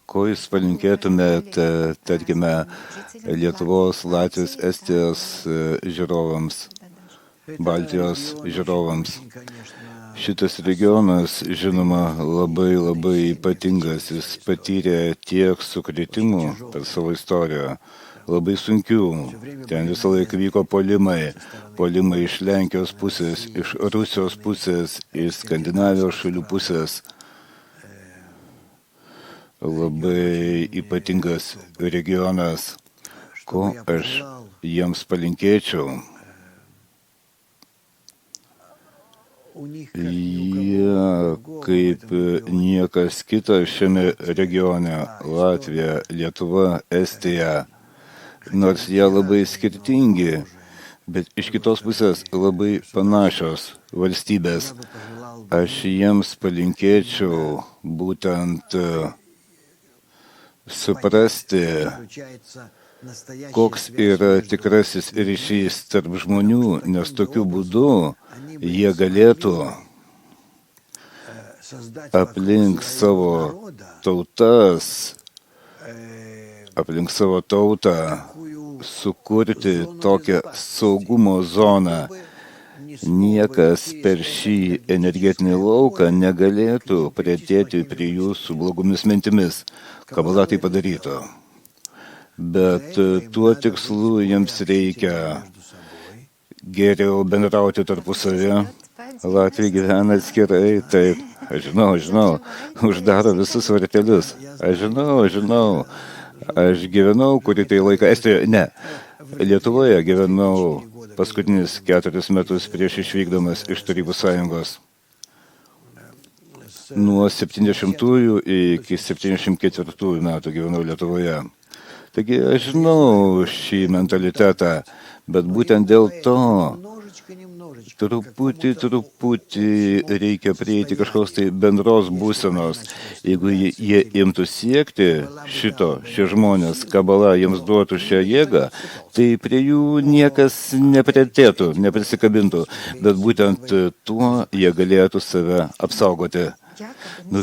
Ko jūs palinkėtumėt, tarkime, Lietuvos, Latvijos, Estijos žiūrovams, Baltijos žiūrovams? Šitas regionas, žinoma, labai ypatingas. Jis patyrė tiek sukrėtimų per savo istoriją, labai sunkių. Ten visą laiką vyko puolimai iš Lenkijos pusės, iš Rusijos pusės, iš Skandinavijos šalių pusės. Labai ypatingas regionas, ko aš jiems palinkėčiau. Jie kaip niekas kitas šiame regione, Latvija, Lietuva, Estija, nors jie labai skirtingi, bet iš kitos pusės labai panašios valstybės. Aš jiems palinkėčiau būtent suprasti, koks yra tikrasis ryšys tarp žmonių, nes tokiu būdu jie galėtų aplink savo tautas, aplink savo tautą sukurti tokią saugumo zoną. Niekas per šį energetinį lauką negalėtų priartėti prie jų su blogomis mintimis. Kabala tai padarytų. Bet tuo tikslu jiems reikia geriau bendrauti tarpusavį. Latvija gyvena atskirai, taip, aš žinau, uždaro visus vartelius. Aš žinau, aš gyvenau kurį tai laiką Estijoje, ne, Lietuvoje gyvenau paskutinius 4 metus prieš išvykdamas iš Tarybų Sąjungos. Nuo 70-ųjų iki 74 metų gyvenau Lietuvoje. Taigi aš žinau šį mentalitetą, bet būtent dėl to truputį reikia prieiti kažkokios tai bendros būsenos. Jeigu jie imtų siekti šie žmonės, kabala jiems duotų šią jėgą, tai prie jų niekas nepriartėtų, neprisikabintų, bet būtent tuo jie galėtų save apsaugoti.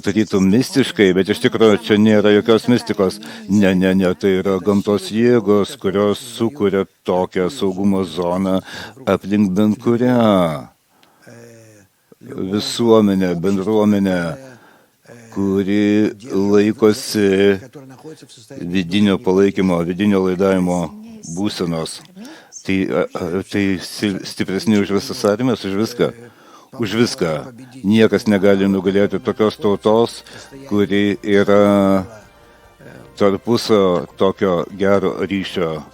Tarytum mistiškai, bet iš tikrųjų čia nėra jokios mistikos. Ne, tai yra gamtos jėgos, kurios sukuria tokią saugumo zoną aplink bent kurią visuomenę, bendruomenę, kuri laikosi vidinio palaikymo, vidinio laidavimo būsenos. Tai stipresni už visas armijas, už viską. Niekas negali nugalėti tokios tautos, kuri yra tarpusio tokio gero ryšio